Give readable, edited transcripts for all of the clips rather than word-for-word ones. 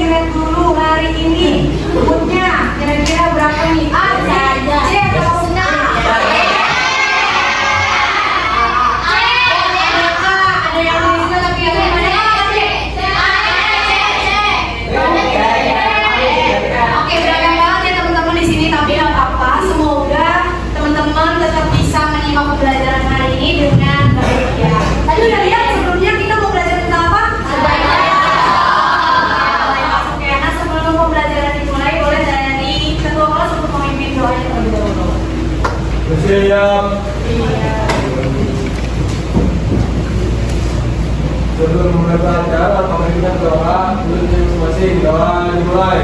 dilihat dulu hari ini moodnya kira-kira berapa nih? A, B, C, atau C? Ada yang bisa tapi yang mana? Oke, beragam banget ya teman-teman di sini, tapi nggak apa-apa. Semoga teman-teman tetap bisa menyimak pembelajaran hari ini dengan baik ya. Tadi udah lihat sebelumnya kita mau belajar tentang apa? Oke, nah sebelum pembelajaran dimulai, boleh dari ketua kelas untuk memimpin doanya terlebih dahulu. Bersiap. Sebelum memulai pelajaran, mari kita berdoa dulu masing-masing. Doa dimulai.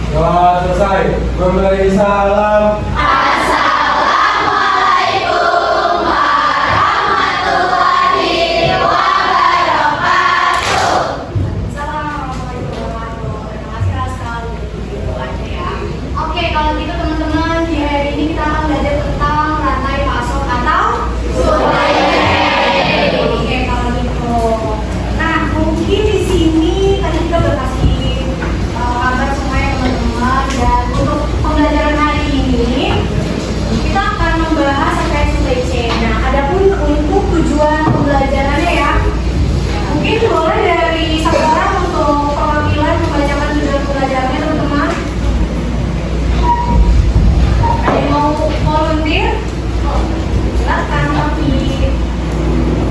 Doa selesai. Memberi salam. Oke, kalau gitu teman-teman, di hari ini kita akan belajar tentang rantai pasok atau supply chain. Oke, kalau gitu. Nah, mungkin di sini tadi kita udah kasih kabar semuanya teman-teman, dan untuk pembelajaran hari ini kita akan membahas terkait supply chain. Nah, adapun untuk tujuan pembelajarannya ya, mungkin boleh dari satu orang untuk perwakilan membacakan tujuan pembelajarannya teman-teman. Ada yang mau volunteer? Silakan tapi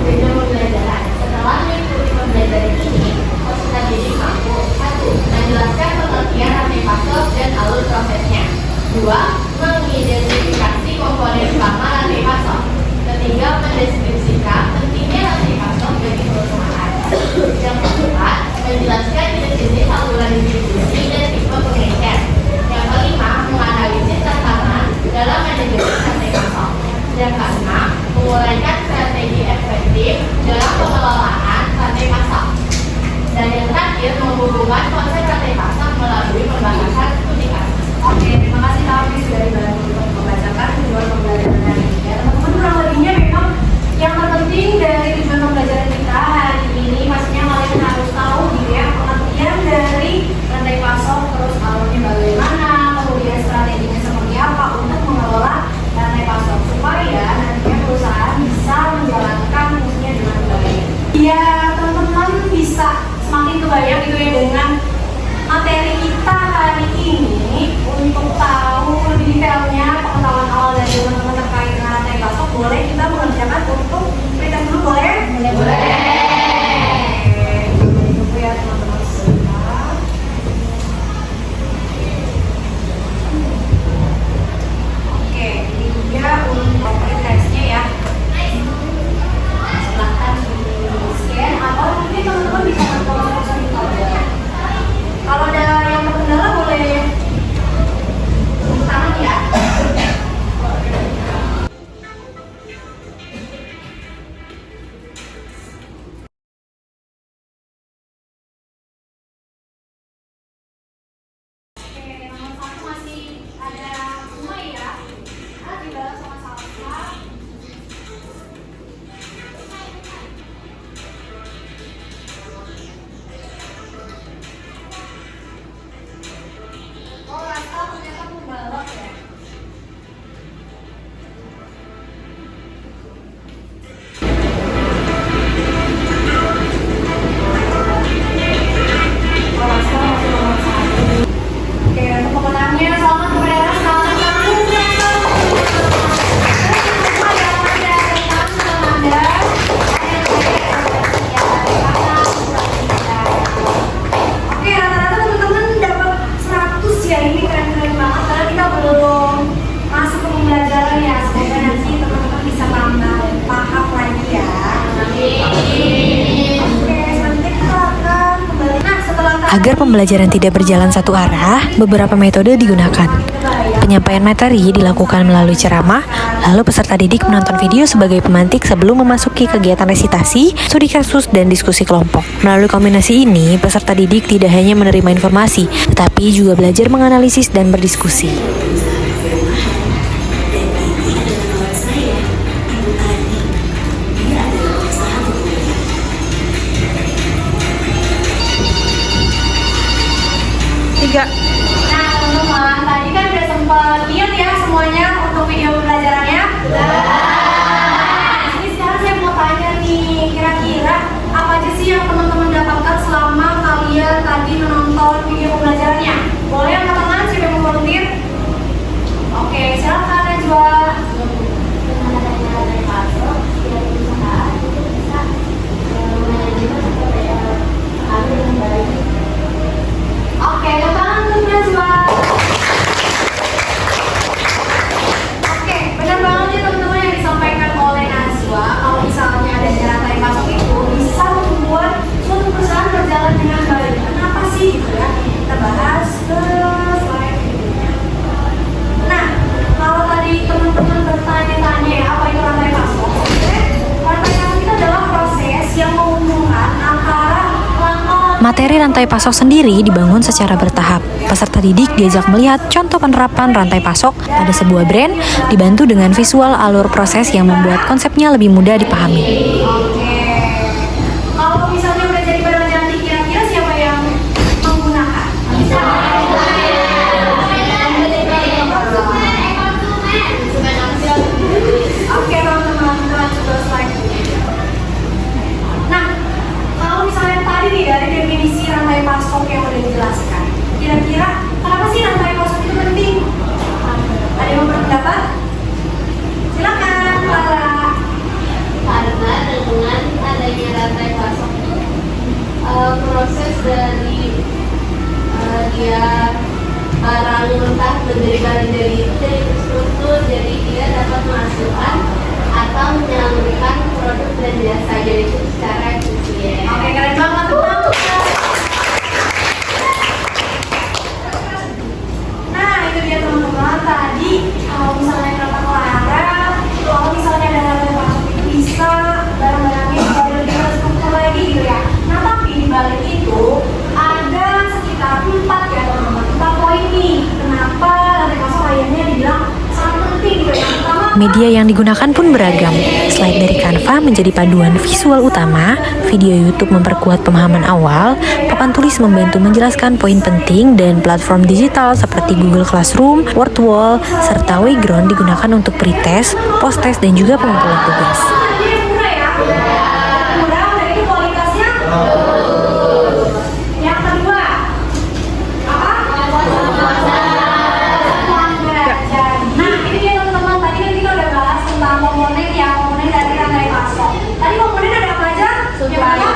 Tujuan pembelajaran setelah mengikuti pembelajaran ini, peserta didik mampu 1. Menjelaskan pengertian rantai pasok dan alur prosesnya. 2. Mengidentifikasi komponen utama rantai pasok. 3. Mendeskripsikan pentingnya rantai pasok bagi perusahaan. Yang keempat, menjelaskan jenis-jenis saluran distribusi dan tipe pengecer. Yang kelima, menganalisis tantangan dalam manajemen rantai pasok. Yang keenam, menguraikan strategi efektif dalam pengelolaan rantai pasok. Dan yang terakhir, menghubungkan konsep rantai pasok melalui pembahasan studi kasus. oke, terima kasih kami sudah dibantu untuk membacakan tujuan pembelajaran hari ini. Ya, teman-teman, kurang lebihnya memang yang terpenting dari tujuan pembelajaran kita hari ini, pastinya kalian harus tahu gitu ya, pengertian dari rantai pasok, terus alurnya bagaimana, kemudian strateginya seperti apa untuk mengelola rantai pasok supaya nantinya perusahaan bisa menjalankan fungsinya dengan baik. Ya, teman-teman bisa semakin kebayang gitu ya dengan materi kita hari ini. Untuk tahu lebih detailnya pengetahuan awal dari teman-teman terkait dengan rantai pasok, boleh kita mengerjakan untuk pretest dulu, boleh? Boleh. Tunggu ya teman-teman sebentar. Oke, ini dia untuk pretestnya ya. Silahkan di-scan atau mungkin teman-teman bisa langsung di tabel. Kalau ada yang terkendala boleh tepuk tangan ya. Oke, nomor 1 masih ada 2 ya. Nah, dibalas sama Salsa. Oh, Rasta ternyata pembalap ya. Oh, Rasta masih nomor 1. Oke, untuk pemenangnya selamat kepada Rasta. Oke, rata-rata teman-teman dapat 100 ya, ini keren-keren banget karena kita belum masuk ke pembelajaran ya. Semoga nanti teman-teman bisa paham lagi ya. Oke, selanjutnya kita akan kembali. Nah, setelah Agar pembelajaran tidak berjalan satu arah, beberapa metode digunakan. Penyampaian materi dilakukan melalui ceramah, lalu peserta didik menonton video sebagai pemantik sebelum memasuki kegiatan resitasi, studi kasus, dan diskusi kelompok. Melalui kombinasi ini, peserta didik tidak hanya menerima informasi, tetapi juga belajar menganalisis dan berdiskusi. 3. Nah teman-teman, tadi kan udah sempat lihat ya semuanya untuk video pembelajarannya. Nah, di sini sekarang saya mau tanya nih, kira-kira apa aja sih yang teman-teman dapatkan selama kalian tadi menonton video pembelajarannya? Boleh angkat tangan siapa yang mau volunteer? Oke, silakan Najwa. Dengan adanya rantai pasok, setiap perusahaan itu bisa manajemen kami dengan baik. Oke, tangan untuk Najwa. Oke, benar banget ya teman-teman yang disampaikan oleh Najwa. Kalau misalnya ada rantai pasok itu bisa membuat suatu perusahaan berjalan dengan baik. Kenapa sih gitu ya? Kita bahas ke slide berikutnya. Nah, kalau tadi teman-teman bertanya-tanya ya, apa itu rantai pasok? Sebenarnya rantai pasok itu adalah proses yang menghubungkan antara langkah Materi rantai pasok sendiri dibangun secara bertahap. Peserta didik diajak melihat contoh penerapan rantai pasok pada sebuah brand, dibantu dengan visual alur proses yang membuat konsepnya lebih mudah dipahami. Oke. Kalau misalnya udah jadi barang cantik, kira-kira siapa yang menggunakan? Bisa. Oke teman-teman, kita lanjut ke slide berikutnya. Nah, kalau misalnya tadi nih dari definisi rantai pasok yang udah dijelaskan, kira-kira kenapa sih rantai pasok itu penting? Ada yang mau berpendapat? Silakan, Clara. Karena dengan adanya rantai pasok itu proses dari dia barang mentah menjadi barang jadi itu dari terstruktur, jadi dia dapat menghasilkan atau menyalurkan produk dan jasa jadi itu secara efisien. Oke, keren banget teman-teman. Nah, itu dia teman-teman. Tadi kalau misalnya kata Clara, kalau misalnya ada rantai pasok itu bisa barang-barangnya jadi lebih terstruktur lagi gitu ya. Nah, tapi di balik itu ada sekitar 4 ya teman-teman. 4 poin nih. Kenapa rantai pasok akhirnya dibilang sangat penting gitu ya. Pertama, Media yang digunakan pun beragam. Slide dari Canva menjadi paduan visual utama, video YouTube memperkuat pemahaman awal, papan tulis membantu menjelaskan poin penting, dan platform digital seperti Google Classroom, Wordwall, serta Wayground digunakan untuk pretest, post-test, dan juga pengumpulan tugas. dia murah ya. Murah, udah itu kualitasnya. Yang kedua, apa? Nah, ini dia teman-teman. Tadi kan kita udah bahas tentang komponen ya, komponen dari rantai pasok. Tadi komponen ada apa aja? Yang pertama,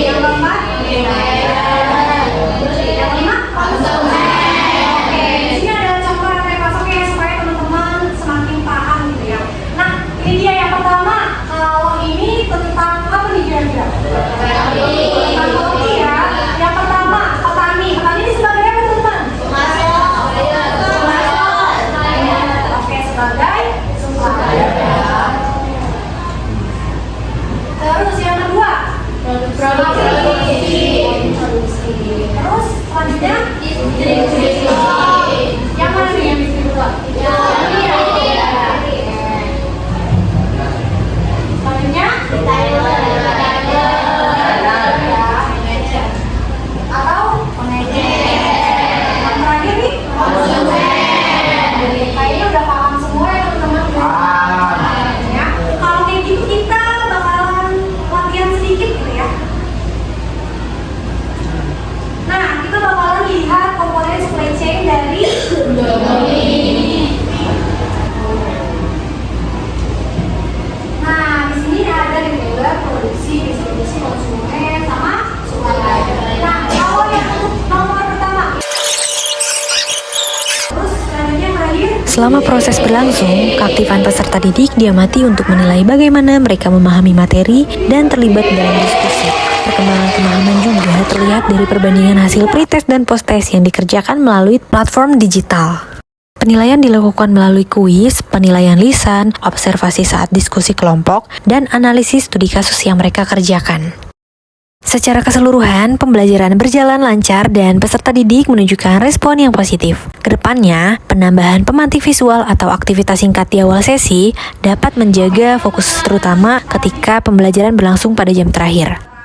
yang keempat, yang kelima, oke, di sini ada contoh rantai pasoknya supaya teman-teman semakin paham gitu ya. Nah, ini dia yang pertama. Kalau ini tentang apa nih kira-kira? Tentang kopi ya. Yang pertama, petani. Petani ini sebagai apa teman-teman? Oke, sebagai supplier ya. Terus yang kedua, produksi. Terus selanjutnya, yang mana nih yang distributor? Selanjutnya, atau yang terakhir nih, kayaknya udah paham semua ya teman-teman. Ya, kalau kayak gitu kita bakalan latihan sedikit gitu ya. Nah, kita bakalan lihat komponen supply chain dari Nah, di sini ada retailer, produksi, distribusi, konsumen, sama supplier. Nah, kalau yang untuk nomor pertama. Terus selanjutnya yang terakhir. Selama proses berlangsung, keaktifan peserta didik diamati untuk menilai bagaimana mereka memahami materi dan terlibat dalam diskusi. Perkembangan pemahaman juga terlihat dari perbandingan hasil pretest dan post-test yang dikerjakan melalui platform digital. Penilaian dilakukan melalui kuis, penilaian lisan, observasi saat diskusi kelompok, dan analisis studi kasus yang mereka kerjakan. Secara keseluruhan, pembelajaran berjalan lancar dan peserta didik menunjukkan respon yang positif. Kedepannya, penambahan pemantik visual atau aktivitas singkat di awal sesi dapat menjaga fokus terutama ketika pembelajaran berlangsung pada jam terakhir.